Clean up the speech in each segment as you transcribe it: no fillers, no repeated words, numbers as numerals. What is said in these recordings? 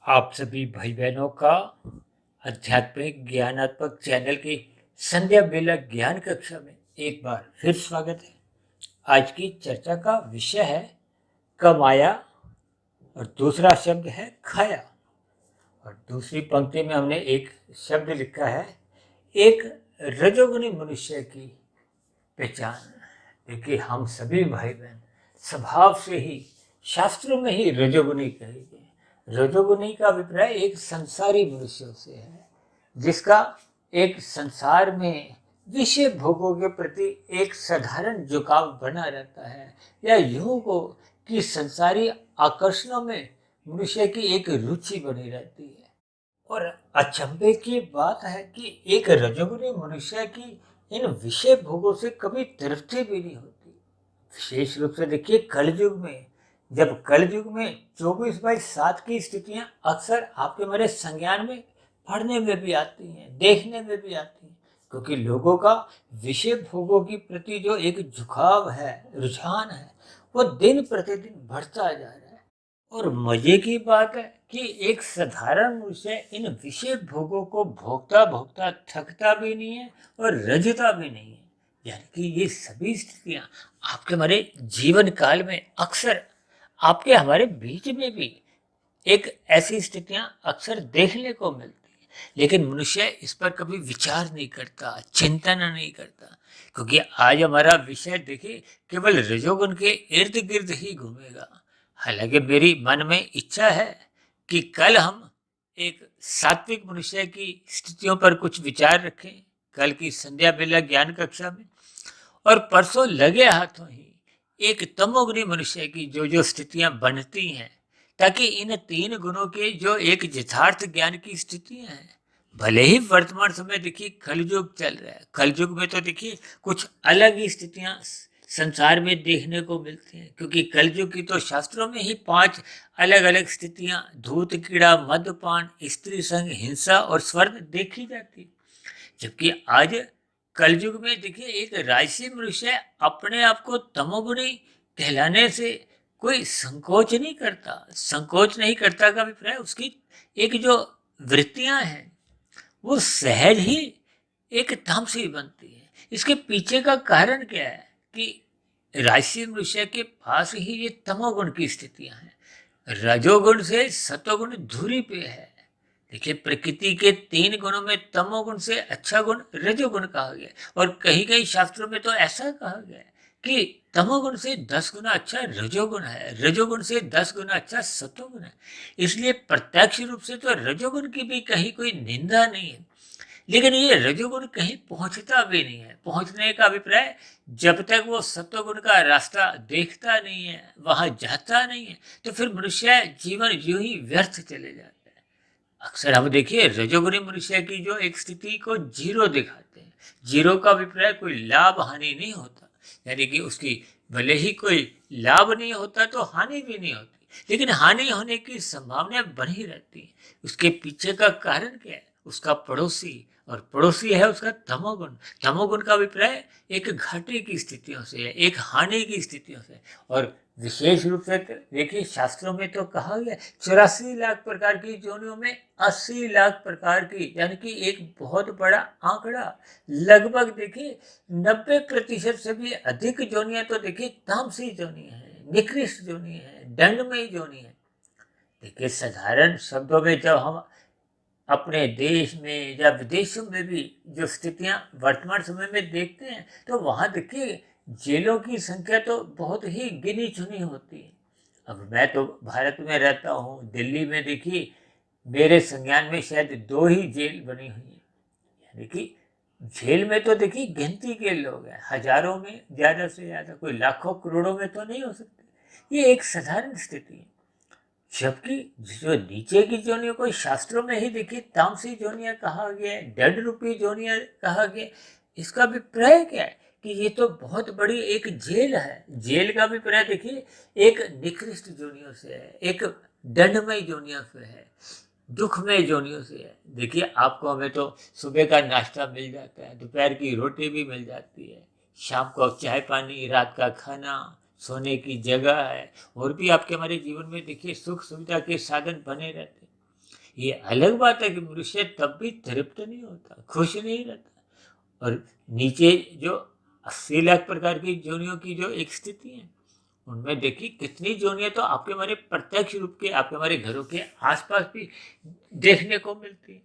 आप सभी भाई बहनों का आध्यात्मिक ज्ञानात्मक चैनल की संध्या बेला ज्ञान कक्षा में एक बार फिर स्वागत है। आज की चर्चा का विषय है कमाया और दूसरा शब्द है खाया। और दूसरी पंक्ति में हमने एक शब्द लिखा है एक रजोगुनी मनुष्य की पहचान। देखिए, हम सभी भाई बहन स्वभाव से ही शास्त्रों में ही रजोगुनी कहे गए। रजोगुनी का अभिप्राय एक संसारी मनुष्यों से है, जिसका एक संसार में विषय भोगों के प्रति एक साधारण झुकाव बना रहता है, या यूं को कि संसारी आकर्षणों में मनुष्य की एक रुचि बनी रहती है। और अचंभे की बात है कि एक रजोगुनी मनुष्य की इन विषय भोगों से कभी तृप्ति भी नहीं होती। विशेष रूप से देखिए, कलयुग में, जब कलयुग में 24/7 की स्थितियां अक्सर आपके मेरे संज्ञान में पढ़ने में भी आती हैं, देखने में भी आती हैं, क्योंकि लोगों का विषय भोगों के प्रति जो एक झुकाव है, रुझान है, वो दिन प्रतिदिन बढ़ता जा रहा है। और मजे की बात है कि एक साधारण मनुष्य इन विषय भोगों को भोगता भोगता थकता भी नहीं है और रजता भी नहीं है। यानी कि ये सभी स्थितियां आपके हमारे जीवन काल में अक्सर आपके हमारे बीच में भी एक ऐसी स्थितियां अक्सर देखने को मिलती है, लेकिन मनुष्य इस पर कभी विचार नहीं करता, चिंतन नहीं करता, क्योंकि आज हमारा विषय देखिए केवल रजोगुण के इर्द गिर्द ही घूमेगा। हालांकि मेरी मन में इच्छा है कि कल हम एक सात्विक मनुष्य की स्थितियों पर कुछ विचार रखें, कल की संध्या बेला ज्ञान कक्षा में। और परसों लगे हाथों ही एक तमोगुनी मनुष्य की जो जो स्थितियां बनती हैं, ताकि इन 3 गुणों के जो एक यथार्थ ज्ञान की स्थितियां हैं, भले ही वर्तमान समय देखिए कलयुग चल रहा है, कलयुग में तो देखिए कुछ अलग ही स्थितियां संसार में देखने को मिलती हैं, क्योंकि कलयुग की तो शास्त्रों में ही 5 अलग अलग स्थितियां धूत कीड़ा मद्यपान स्त्री संग हिंसा और स्वर्ण देखी जाती है। जबकि आज कलयुग में देखिए एक राजसी मनुष्य अपने आप को तमोगुणी कहलाने से कोई संकोच नहीं करता का अभिप्राय उसकी एक जो वृत्तियां हैं वो सहज ही एक तामसी बनती है। इसके पीछे का कारण क्या है कि राजसी मनुष्य के पास ही ये तमोगुण की स्थितियां हैं, रजोगुण से सतोगुण धुरी पे है। देखिए, प्रकृति के 3 गुणों में तमोगुण से अच्छा गुण रजोगुण कहा गया, और कहीं कहीं शास्त्रों में तो ऐसा कहा गया है कि तमोगुण से 10 गुना अच्छा रजोगुण है, रजोगुण से 10 गुना अच्छा सतोगुण है। इसलिए प्रत्यक्ष रूप से तो रजोगुण की भी कहीं कोई निंदा नहीं है, लेकिन ये रजोगुण कहीं पहुंचता भी नहीं है। पहुंचने का अभिप्राय, जब तक वो सत्वगुण का रास्ता देखता नहीं है, वहां जाता नहीं है, तो फिर मनुष्य जीवन यूं ही व्यर्थ चले जाता है। अक्सर हम देखिए रजोगुणी मनुष्य की जो एक स्थिति को जीरो दिखाते हैं। जीरो का अभिप्राय कोई लाभ हानि नहीं होता, यानी कि उसकी भले ही कोई लाभ नहीं होता तो हानि भी नहीं होती, लेकिन हानि होने की संभावना बनी रहती है। उसके पीछे का कारण क्या है? उसका पड़ोसी, और पड़ोसी है उसका तमोगुण। तमोगुण का अभिप्राय एक घाटे की स्थितियों से है, एक हानि की स्थितियों से। और विशेष रूप से देखिए, शास्त्रों में तो कहा गया 84 लाख प्रकार की योनियों में 80 लाख प्रकार की, यानी कि एक बहुत बड़ा आंकड़ा, लगभग देखिए 90% से भी अधिक योनियां तो देखिए तामसी योनियां है, निकृष्ट योनि है, दंडमयी योनि है। देखिए, साधारण शब्दों में जब हम अपने देश में या विदेशों में भी जो स्थितियां वर्तमान समय में देखते हैं, तो वहां देखिए जेलों की संख्या तो बहुत ही गिनी चुनी होती है। अब मैं तो भारत में रहता हूँ, दिल्ली में देखिए मेरे संज्ञान में शायद 2 ही जेल बनी हुई है। यानी कि जेल में तो देखिए गिनती के लोग हैं, हजारों में ज्यादा से ज्यादा, कोई लाखों करोड़ों में तो नहीं हो सकते। ये एक साधारण स्थिति है। जबकि जो नीचे की जोनियों को शास्त्रों में ही देखिए तामसी जोनिया कहा गया है, डेड रूपी जोनिया कहा गया। इसका अभिप्राय क्या है कि ये तो बहुत बड़ी एक जेल है। जेल का अभिप्राय देखिए एक निकृष्ट जोनियों से है, एक दंडमय जोनियों से है, दुखमय जोनियों से है। देखिए, आपको हमें तो सुबह का नाश्ता मिल जाता है, दोपहर की रोटी भी मिल जाती है, शाम को चाय पानी, रात का खाना, सोने की जगह है, और भी आपके हमारे जीवन में देखिए सुख सुविधा के साधन बने रहते हैं। ये अलग बात है कि मनुष्य तब भी तृप्त नहीं होता, खुश नहीं रहता। और नीचे जो 80 लाख प्रकार की योनियों की जो एक स्थिति है, उनमें देखिए कितनी योनियां तो आपके हमारे प्रत्यक्ष रूप के आपके हमारे घरों के आसपास भी देखने को मिलती है।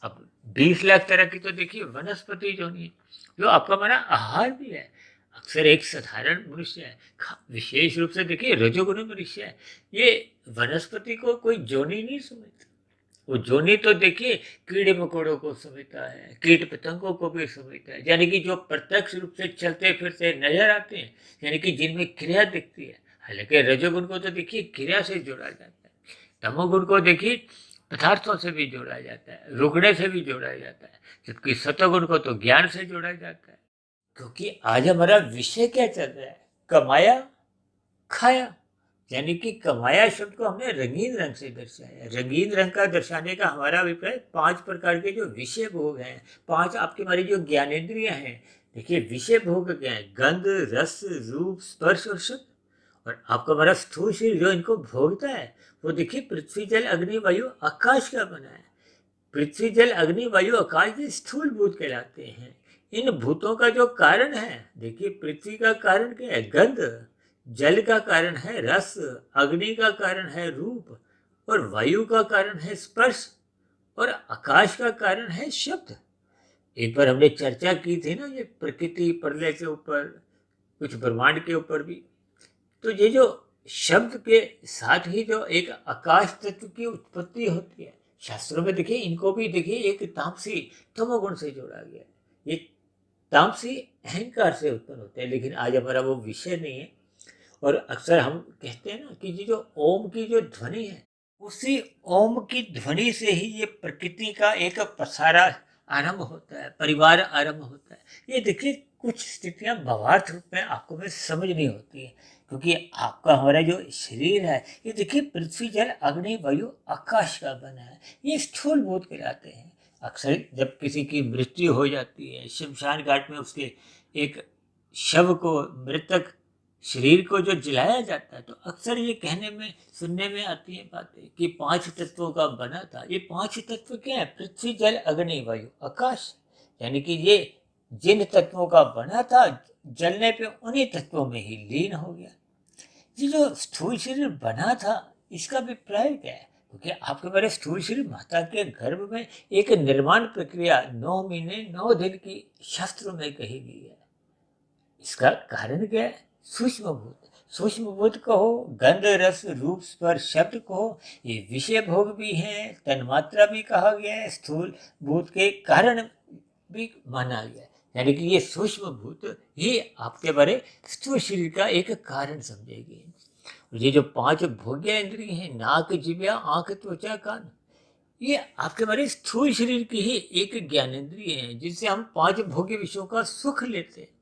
अब 20 लाख तरह की तो देखिए वनस्पति योनि है, जो आपका हमारा आहार भी है। अक्सर एक साधारण मनुष्य है, विशेष रूप से देखिए रजोगुणी मनुष्य है, ये वनस्पति को कोई योनि नहीं समझता। वो योनि तो देखिए कीड़े मकोड़ों को समझता है, कीट पतंगों को भी समझता है, यानी कि जो प्रत्यक्ष रूप से चलते फिरते नजर आते हैं, यानी कि जिनमें क्रिया दिखती है। हालांकि रजोगुण को तो देखिए क्रिया से जोड़ा जाता है, तमोगुण को देखिए पदार्थों से भी जोड़ा जाता है, रुकने से भी जोड़ा जाता है, जबकि सतोगुण को तो ज्ञान से जोड़ा जाता है। क्योंकि आज हमारा विषय क्या चल रहा है, कमाया खाया, यानी कि कमाया शब्द को हमने रंगीन रंग से दर्शाया। रंगीन रंग का दर्शाने का हमारा अभिप्राय 5 प्रकार के जो विषय भोग हैं, 5 आपकी हमारी जो ज्ञानेंद्रियां हैं, देखिए विषय भोग क्या है, गंध रस रूप स्पर्श और शब्द। और आपका हमारा स्थूल शरीर जो इनको भोगता है, वो देखिए पृथ्वी जल अग्नि वायु आकाश का बना है। पृथ्वी जल अग्नि वायु आकाश ये स्थूल भूत कहलाते हैं। इन भूतों का जो कारण है, देखिए पृथ्वी का कारण क्या है, गंध, जल का कारण है रस, अग्नि का कारण है रूप, और वायु का कारण है स्पर्श, और आकाश का कारण है शब्द। एक बार हमने चर्चा की थी ना, ये प्रकृति प्रलय के ऊपर, कुछ ब्रह्मांड के ऊपर भी। तो ये जो शब्द के साथ ही जो एक आकाश तत्व की उत्पत्ति होती है, शास्त्रों में देखिए इनको भी देखिए एक तामसी तमोगुण से जोड़ा गया है। ये तामसी अहंकार से उत्पन्न होते हैं, लेकिन आज हमारा वो विषय नहीं है। और अक्सर हम कहते हैं ना कि ये जो ओम की जो ध्वनि है, उसी ओम की ध्वनि से ही ये प्रकृति का एक पसारा आरंभ होता है, परिवार आरंभ होता है। ये देखिए कुछ स्थितियां भावार्थ रूप में आपको में समझ नहीं होती है, क्योंकि आपका हमारा जो शरीर है, ये देखिए पृथ्वी जल अग्नि वायु आकाश का बना है, ये स्थूल भूत कहलाते हैं। अक्सर जब किसी की मृत्यु हो जाती है, शमशान घाट में उसके एक शव को, मृतक शरीर को जो जलाया जाता है, तो अक्सर ये कहने में सुनने में आती है बातें कि 5 तत्वों का बना था। ये 5 तत्व क्या है, पृथ्वी जल अग्नि वायु आकाश, यानी कि ये जिन तत्वों का बना था, जलने पे उन्हीं तत्वों में ही लीन हो गया। ये जो स्थूल शरीर बना था, इसका अभिप्राय क्या है, क्योंकि आपके बारे स्थूल शरीर माता के गर्भ में एक निर्माण प्रक्रिया 9 महीने 9 दिन की शास्त्रों में कही गई है। इसका कारण क्या है, सूक्ष्म भूत, सूक्ष्म भूत कहो, गंध रस रूप स्पर्श शब्द कहो, ये विषय भोग भी है, तन्मात्रा भी कहा गया है, स्थूल भूत के कारण भी माना गया है। यानी कि ये सूक्ष्म भूत ही आपके बारे स्थूल शरीर का एक कारण समझेगी। ये जो 5 भोग्य इंद्रिय हैं, नाक जिह्वा आंख त्वचा कान, ये आपके बारे स्थूल शरीर की ही एक ज्ञानेंद्रिय है, जिससे हम 5 भोग्य विषयों का सुख लेते हैं।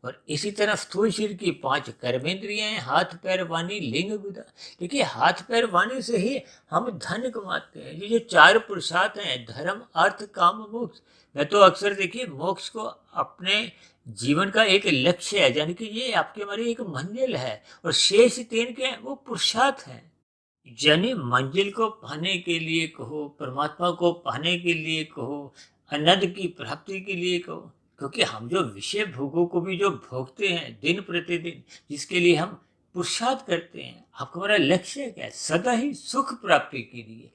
और इसी तरह स्थूल शरीर की 5 कर्मेंद्रियां हैं, हाथ पैर वाणी लिंग गुदा। देखिए हाथ पैर वाणी से ही हम धन कमाते हैं। ये जो 4 पुरुषार्थ हैं, धर्म अर्थ काम मोक्ष, मैं तो अक्सर देखिए मोक्ष को अपने जीवन का एक लक्ष्य है, यानी कि ये आपके हमारी एक मंजिल है, और शेष 3 के हैं वो पुरुषार्थ हैं। यानी मंजिल को पाने के लिए कहो, परमात्मा को पाने के लिए कहो, आनंद की प्राप्ति के लिए कहो, क्योंकि हम जो विषय भोगों को भी जो भोगते हैं दिन प्रतिदिन, जिसके लिए हम पुरुषार्थ करते हैं, आपका हमारा लक्ष्य क्या है, सदा ही सुख प्राप्ति के लिए,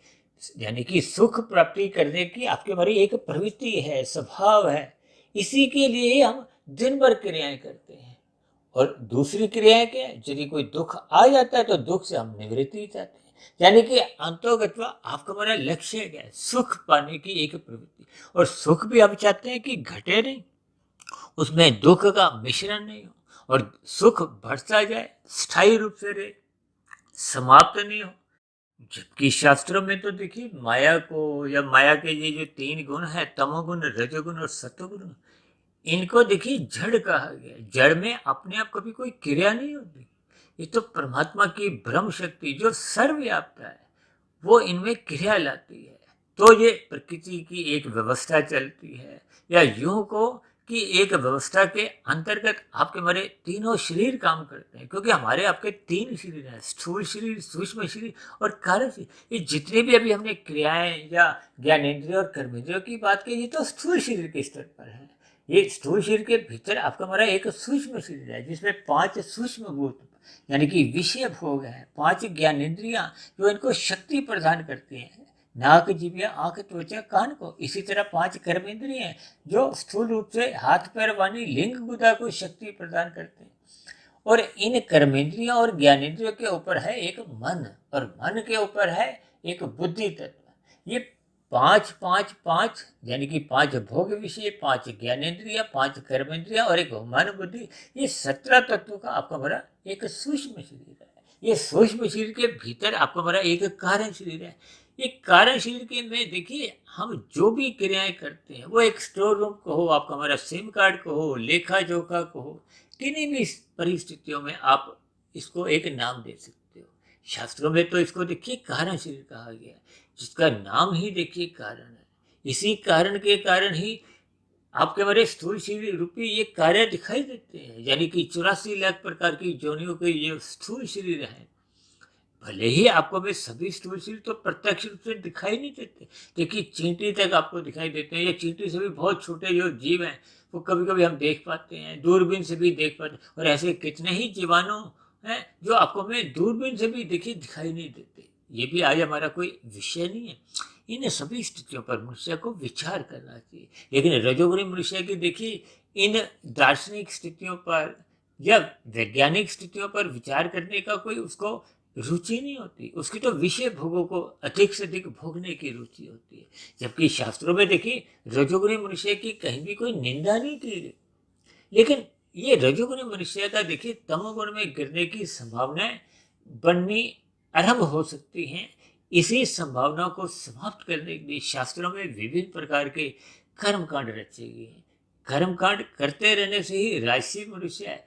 यानी कि सुख प्राप्ति करने की आपकी हमारी एक प्रवृत्ति है, स्वभाव है। इसी के लिए ही हम दिन भर क्रियाएं करते हैं। और दूसरी क्रियाएं क्या है, यदि कोई दुख आ जाता है तो दुख से हम निवृत्ति चाहते हैं। यानी कि अंतोगत्वा आपका हमारा लक्ष्य क्या है, सुख पाने की एक प्रवृत्ति। और सुख भी हम चाहते हैं कि घटे नहीं, उसमें दुख का मिश्रण नहीं हो, और सुख बढ़ता जाए, स्थायी रूप से रहे, समाप्त नहीं हो। जबकि शास्त्रों में तो देखिए माया को, या माया के ये जो 3 गुण है, तमोगुण रजोगुण और सतोगुण, इनको देखिए जड़ कहा गया। जड़ में अपने आप कभी कोई क्रिया नहीं होती, ये तो परमात्मा की ब्रह्म शक्ति जो सर्वव्याप्त है, वो इनमें क्रिया लाती है। तो ये प्रकृति की एक व्यवस्था चलती है, या यूं को कि एक व्यवस्था के अंतर्गत आपके हमारे तीनों शरीर काम करते हैं, क्योंकि हमारे आपके तीन शरीर हैं, स्थूल शरीर, सूक्ष्म शरीर और कारण शरीर। ये जितने भी अभी हमने क्रियाएं या ज्ञानेंद्रिय और कर्मेंद्रियों की बात की, ये तो स्थूल शरीर के स्तर पर है। ये स्थूल शरीर के भीतर आपका हमारा एक सूक्ष्म शरीर है, जिसमें 5 सूक्ष्म भूत यानी कि विषय भोग है, 5 ज्ञानेंद्रियां जो इनको शक्ति प्रदान करती हैं, नाक, जिह्वा, आंख, त्वचा, कान को। इसी तरह 5 कर्मेंद्रिय हैं जो स्थूल रूप से हाथ, पैर, वाणी, लिंग, गुदा को शक्ति प्रदान करते हैं। और इन कर्मेंद्रियों और ज्ञानेंद्रियों के ऊपर है एक मन, और मन के ऊपर है एक बुद्धि तत्व। ये 5 5 5 यानी कि 5 भोग विषय, 5 ज्ञानेंद्रिया, 5 कर्मेंद्रिया और एक मन बुद्धि, ये 17 तत्वों का आपका हमारा एक सूक्ष्म शरीर है। ये सूक्ष्म शरीर के भीतर आपका हमारा एक कारण शरीर है। ये कारण शरीर के में देखिए, हम जो भी क्रियाएं करते हैं, वो एक स्टोर रूम को हो, आपका हमारा सिम कार्ड को हो, लेखा जोखा को हो, किन्हीं भी परिस्थितियों में आप इसको एक नाम दे सकते हो। शास्त्रों में तो इसको देखिए कारण शरीर कहा गया है, जिसका नाम ही देखिए कारण है। इसी कारण के कारण ही आपके हमारे स्थूल शरीर रूपी ये कार्य दिखाई देते हैं, यानी कि 84 लाख प्रकार की योनियों के ये स्थूल शरीर है। भले ही आपको वे सभी स्थूल शरीर तो प्रत्यक्ष रूप से दिखाई नहीं देते, देखिए चींटी तक आपको दिखाई देते हैं, या चींटी से भी बहुत छोटे जो जीव हैं वो कभी कभी हम देख पाते हैं, दूरबीन से भी देख पाते हैं। और ऐसे कितने ही जीवाणु हैं जो आपको हमें दूरबीन से भी देखिए दिखाई नहीं देते। ये भी आज हमारा कोई विषय नहीं है। इन सभी स्थितियों पर मनुष्य को विचार करना चाहिए, लेकिन रजोगुणी मनुष्य की देखिए इन दार्शनिक स्थितियों पर या वैज्ञानिक स्थितियों पर विचार करने का कोई उसको रुचि नहीं होती। उसकी तो विषय भोगों को अधिक से अधिक भोगने की रुचि होती है। जबकि शास्त्रों में देखिए रजोगुणी मनुष्य की कहीं भी कोई निंदा नहीं की गई, लेकिन ये रजोगुणी मनुष्य का देखिए तमोगुण में गिरने की संभावनाएं बननी आरंभ हो सकती हैं। इसी संभावना को समाप्त करने के लिए शास्त्रों में विभिन्न प्रकार के कर्मकांड रचे गए हैं। कर्मकांड करते रहने से ही राजसी मनुष्य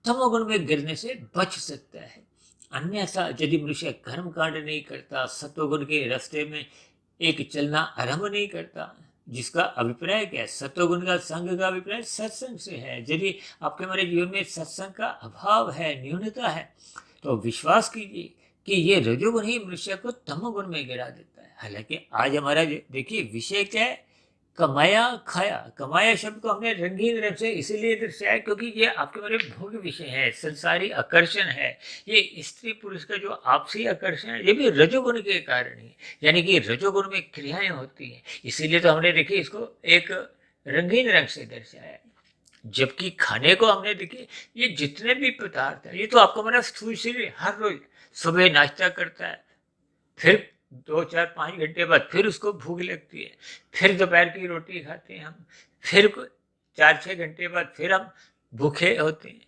तमोगुण में गिरने से बच सकता है। अन्यथा यदि मनुष्य कर्म कांड नहीं करता, सत्वगुण के रास्ते में एक चलना आरंभ नहीं करता, जिसका अभिप्राय क्या है, सत्वगुण का संग का अभिप्राय सत्संग से है। यदि आपके हमारे जीवन में सत्संग का अभाव है, न्यूनता है, तो विश्वास कीजिए कि ये रजोगुण ही मनुष्य को तमोगुण में गिरा देता है। हालांकि आज हमारा देखिए विषय क्या है, कमाया खाया। कमाया शब्द को हमने रंगीन रंग से इसीलिए दर्शाया क्योंकि ये आपके बारे में भोग विषय है, संसारी आकर्षण है। ये स्त्री पुरुष का जो आपसी आकर्षण है, ये भी रजोगुण के कारण ही, यानी कि रजोगुण में क्रियाएं होती हैं। इसीलिए तो हमने देखी इसको एक रंगीन रंग से दर्शाया। जबकि खाने को हमने देखी, ये जितने भी पदार्थ है, ये तो आपका हमारा स्थूल शरीर हर रोज सुबह नाश्ता करता है, फिर 2 4 5 घंटे बाद फिर उसको भूख लगती है, फिर दोपहर की रोटी खाते हैं हम, फिर 4 6 घंटे बाद फिर हम भूखे होते हैं।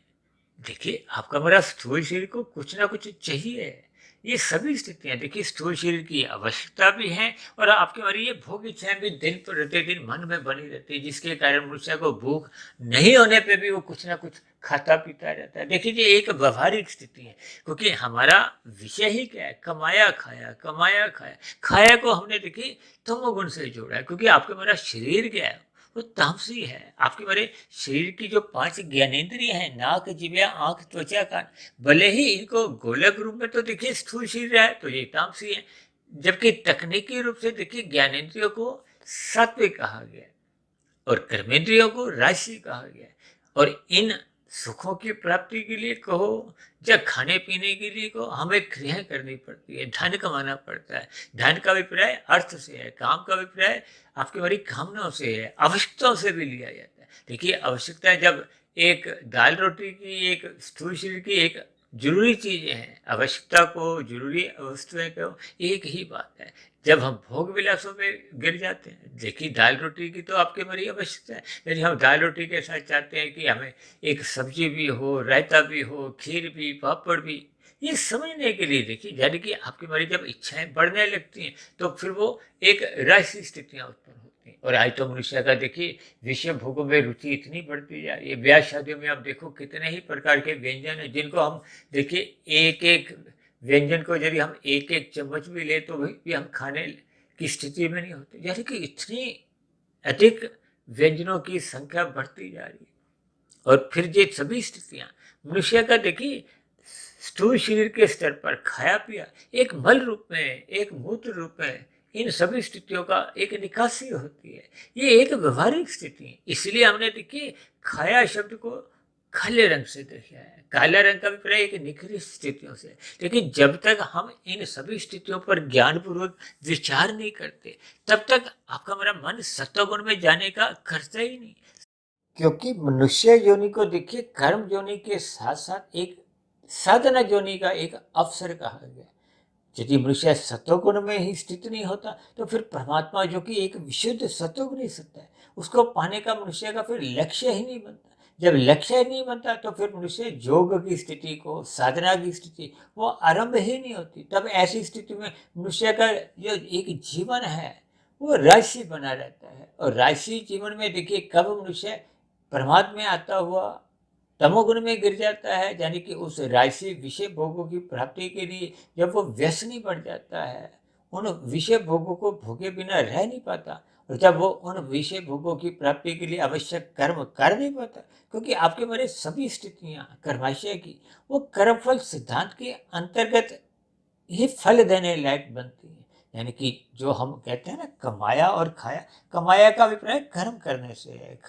देखिए आपका हमारा स्थूल शरीर को कुछ ना कुछ चाहिए। ये सभी स्थितियां देखिए स्थूल शरीर की आवश्यकता भी है, और आपके हमारी ये भोग इच्छाएं भी दिन प्रतिदिन मन में बनी रहती है, जिसके कारण मनुष्य को भूख नहीं होने पे भी वो कुछ ना कुछ खाता पीता रहता है। देखिए ये एक व्यवहारिक स्थिति है, क्योंकि हमारा विषय ही क्या है, कमाया खाया, कमाया खाया। खाया को हमने देखिए तमोगुण से जोड़ा है, क्योंकि आपके हमारा शरीर क्या है, वो तामसी है। आपके हमारे शरीर की जो 5 ज्ञानेंद्रिय हैं, नाक, जिह्वा, आंख, त्वचा, कान, भले ही इनको गोलक रूप में तो देखिए स्थूल शरीर है, तो ये तामसी है। जबकि तकनीकी रूप से देखिए ज्ञानेंद्रियों को सात्विक कहा गया और कर्मेंद्रियों को राजसी कहा गया। और इन सुखों की प्राप्ति के लिए कहो या खाने पीने के लिए कहो, हमें क्रियाएं करनी पड़ती है, धन कमाना पड़ता है। धन का अभिप्राय अर्थ से है, काम का अभिप्राय आपकी हमारी कामनाओं से है, आवश्यकताओं से भी लिया जाता है। देखिए आवश्यकता जब एक दाल रोटी की, एक स्थूल शरीर की एक जरूरी चीजें हैं, आवश्यकता को, जरूरी वस्तुएं को एक ही बात है। जब हम भोग विलासों में गिर जाते हैं, देखिए दाल रोटी की तो आपके हमारी आवश्यकता है, यदि हम दाल रोटी के साथ चाहते हैं कि हमें एक सब्जी भी हो, रायता भी हो, खीर भी, पापड़ भी, ये समझने के लिए देखिए, यानी कि आपकी हमारी जब इच्छाएं बढ़ने लगती हैं तो फिर वो एक राशि स्थितियां उत्पन्न होती हैं। और आज तो मनुष्य का देखिए विषय भोगों में रुचि इतनी बढ़ती जा रही है। ब्याह शादियों में आप देखो कितने ही प्रकार के व्यंजन हैं, जिनको हम देखिए एक एक व्यंजन को यदि हम एक एक चम्मच भी ले तो भी हम खाने की स्थिति में नहीं होते। यानी कि इतनी अधिक व्यंजनों की संख्या बढ़ती जा रही है। और फिर ये सभी स्थितियां मनुष्य का देखिए स्थूल शरीर के स्तर पर खाया पिया एक मल रूप में, एक मूत्र रूप में, इन सभी स्थितियों का एक निकासी होती है। ये एक व्यवहारिक स्थिति है। इसलिए हमने देखिए खाया शब्द को काले रंग से देखा है। काला रंग का अभिप्राय एक निकृष्ट स्थितियों से। लेकिन जब तक हम इन सभी स्थितियों पर ज्ञानपूर्वक विचार नहीं करते, तब तक आपका हमारा मन सत्वगुण में जाने का करता ही नहीं। क्योंकि मनुष्य योनि को देखिए कर्म योनि के साथ साथ एक साधना योनि का एक अवसर कहा गया। यदि मनुष्य सत्वगुण में ही स्थित नहीं होता, तो फिर परमात्मा जो कि एक विशुद्ध सत्वगुणी सत्ता है, उसको पाने का मनुष्य का फिर लक्ष्य ही नहीं बनता। जब लक्ष्य ही नहीं बनता, तो फिर मनुष्य योग की स्थिति को, साधना की स्थिति वो आरंभ ही नहीं होती। तब ऐसी स्थिति में मनुष्य का जो एक जीवन है वो राशि बना रहता है। और राशि जीवन में देखिए कब मनुष्य प्रमाद में आता हुआ तमोगुण में गिर जाता है, यानी कि उस राशि विषय भोगों की प्राप्ति के लिए जब वो व्यसनी बढ़ जाता है, उन विषय भोगों को भोगे बिना रह नहीं पाता। और जब वो उन विषय भोगों की प्राप्ति के लिए आवश्यक कर्म कर नहीं पाता, क्योंकि आपके मेरे सभी स्थितियां कर्माशय की वो कर्मफल सिद्धांत के अंतर्गत ही फल देने लायक बनती है। यानी कि जो हम कहते हैं ना कमाया और खाया, कमाया का अभिप्राय कर्म करने से है,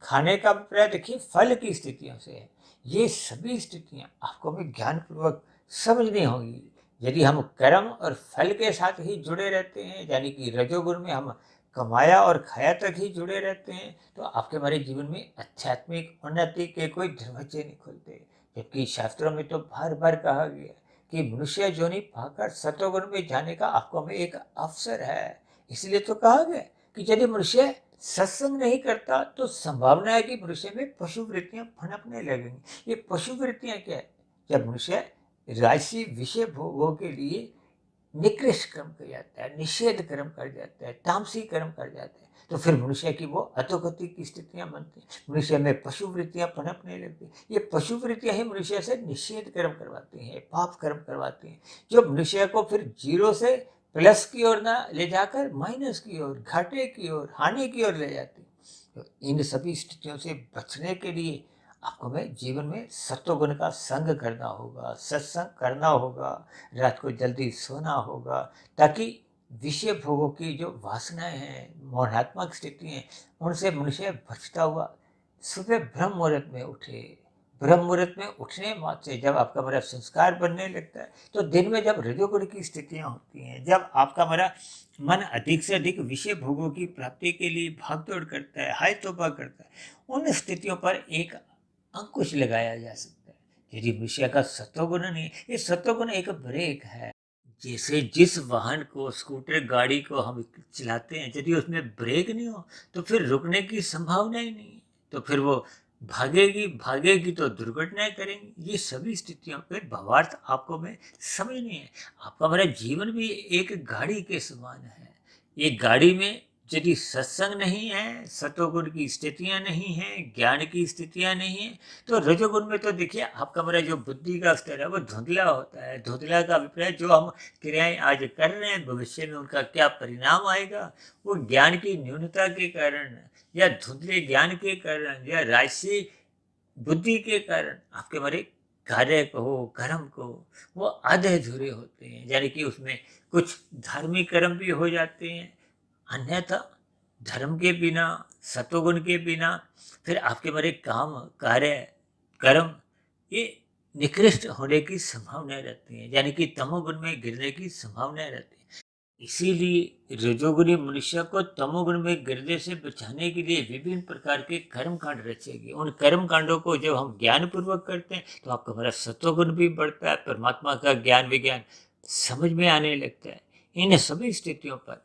खाने का अभिप्राय देखिए फल की स्थितियों से है। ये सभी स्थितियां आपको भी ज्ञानपूर्वक समझनी होगी। यदि हम कर्म और फल के साथ ही जुड़े रहते हैं, यानी कि रजोगुण में हम कमाया और खाया तक ही जुड़े रहते हैं, तो आपके हमारे जीवन में आध्यात्मिक उन्नति के कोई दरवाजे नहीं खुलते। जबकि शास्त्रों में तो बार बार कहा गया कि मनुष्य योनि पाकर सतोगुण में जाने का आपको में एक अवसर है। इसलिए तो कहा गया कि यदि मनुष्य सत्संग नहीं करता, तो संभावना है कि मनुष्य में पशु वृत्तियां पनपने लगेंगी। ये पशु वृत्तियां क्या है? जब मनुष्य राशि विषय भोगों के लिए निकृष्ट कर्म कर जाता है, निषेध कर्म कर जाता है, तामसी कर्म कर जाता है, तो फिर मनुष्य की वो अधोगति की स्थितियां बनती हैं। मनुष्य में पशु वृत्तियां पनपने लगती हैं। ये पशु वृत्तियां ही मनुष्य से निषेध कर्म करवाती हैं, पाप कर्म करवाती हैं, जो मनुष्य को फिर जीरो से प्लस की ओर ना ले जाकर माइनस की ओर, घाटे की ओर, हानि की ओर ले जाती। तो इन सभी स्थितियों से बचने के लिए आपको में जीवन में सत्वगुण का संग करना होगा, सत्संग करना होगा, रात को जल्दी सोना होगा, ताकि विषय भोगों की जो वासनाएं हैं, मोहात्मक स्थिति हैं, उनसे मनुष्य बचता हुआ सुबह ब्रह्म मुहूर्त में उठे। ब्रह्म मुहूर्त में उठने मात्र से जब आपका मेरा संस्कार बनने लगता है, तो दिन में जब रजोगुण की स्थितियां होती हैं, जब आपका मेरा मन अधिक से अधिक विषय भोगों की प्राप्ति के लिए भागदौड़ करता है, हाय तौबा करता है, उन स्थितियों पर एक अंकुश लगाया जा सकता है। यदि मनुष्य का सत्वगुण नहीं, ये सत्वगुण एक ब्रेक है। जैसे जिस वाहन को, स्कूटर गाड़ी को हम चलाते हैं, यदि उसमें ब्रेक नहीं हो, तो फिर रुकने की संभावना ही नहीं है। तो फिर वो भागेगी भागेगी तो दुर्घटनाएं करेंगी। ये सभी स्थितियों पे भावार्थ आपको में समझनी है। आपका हमारा जीवन भी एक गाड़ी के समान है। ये गाड़ी में यदि सत्संग नहीं है, सतोगुण की स्थितियां नहीं हैं, ज्ञान की स्थितियां नहीं हैं, तो रजोगुण में तो देखिए आपका मेरा जो बुद्धि का स्तर है वो धुंधला होता है। धुंधला का अभिप्राय जो हम क्रियाएं आज कर रहे हैं, भविष्य में उनका क्या परिणाम आएगा, वो ज्ञान की न्यूनता के कारण या धुंधले ज्ञान के कारण या राशि बुद्धि के कारण आपके हमारे कार्य को, कर्म को, वो आधे अधूरे होते हैं। यानी कि उसमें कुछ धार्मिक कर्म भी हो जाते हैं, अन्यथा धर्म के बिना, सत्वगुण के बिना फिर आपके मेरे काम, कार्य, कर्म ये निकृष्ट होने की संभावनाएं रहती हैं, यानी कि तमोगुण में गिरने की संभावनाएं रहती हैं। इसीलिए रजोगुणी मनुष्य को तमोगुण में गिरने से बचाने के लिए विभिन्न प्रकार के कर्म कांड रचेगी। उन कर्म कांडों को जब हम ज्ञान पूर्वक करते हैं, तो आपका हमारा सत्वगुण भी बढ़ता है, परमात्मा का ज्ञान विज्ञान समझ में आने लगता है। इन सभी स्थितियों पर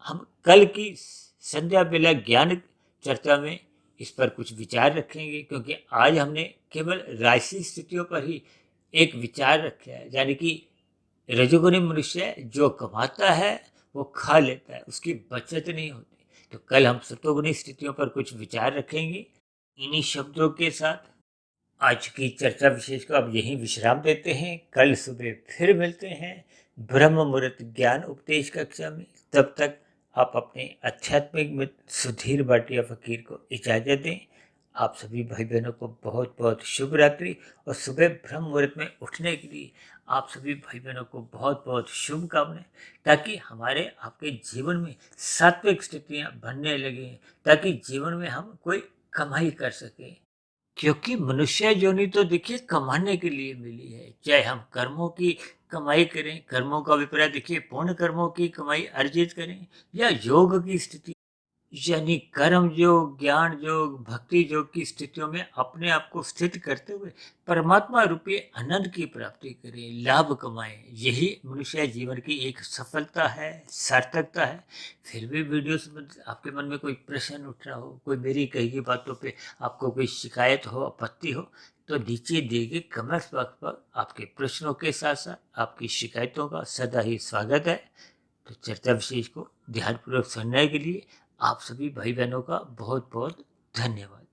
हम कल की संध्या बेला ज्ञान चर्चा में इस पर कुछ विचार रखेंगे, क्योंकि आज हमने केवल राशि स्थितियों पर ही एक विचार रखा है। यानी कि रजोगुणी मनुष्य जो कमाता है वो खा लेता है, उसकी बचत नहीं होती। तो कल हम सतोगुणी स्थितियों पर कुछ विचार रखेंगे। इन्हीं शब्दों के साथ आज की चर्चा विशेष को अब यहीं विश्राम देते हैं। कल सुबह फिर मिलते हैं ब्रह्म मुहूर्त ज्ञान उपदेश कक्षा में। तब तक आप अपने आध्यात्मिक मित्र सुधीर भाटिया फकीर को इजाज़त दें। आप सभी भाई बहनों को बहुत बहुत शुभ रात्रि और सुबह ब्रह्म मुहूर्त में उठने के लिए आप सभी भाई बहनों को बहुत बहुत शुभकामनाएं, ताकि हमारे आपके जीवन में सात्विक स्थितियां बनने लगे, ताकि जीवन में हम कोई कमाई कर सकें। क्योंकि मनुष्य योनि तो देखिए कमाने के लिए मिली है, चाहे हम कर्मों की कमाई करें, कर्मों का अभिप्राय देखिए पूर्ण कर्मों की कमाई अर्जित करें, या योग की स्थिति यानी कर्म योग, ज्ञान योग, भक्ति योग की स्थितियों में अपने आप को स्थित करते हुए परमात्मा रूपी आनंद की प्राप्ति करें, लाभ कमाएं। यही मनुष्य जीवन की एक सफलता है, सार्थकता है। फिर भी वीडियो से आपके मन में कोई प्रश्न उठ रहा हो, कोई मेरी कही गई बातों पे आपको कोई शिकायत हो, आपत्ति हो, तो नीचे दिए गए कमेंट्स बॉक्स पर आपके प्रश्नों के साथ साथ आपकी शिकायतों का सदा ही स्वागत है। तो चर्चा विशेष को ध्यानपूर्वक सुनने के लिए आप सभी भाई बहनों का बहुत बहुत धन्यवाद।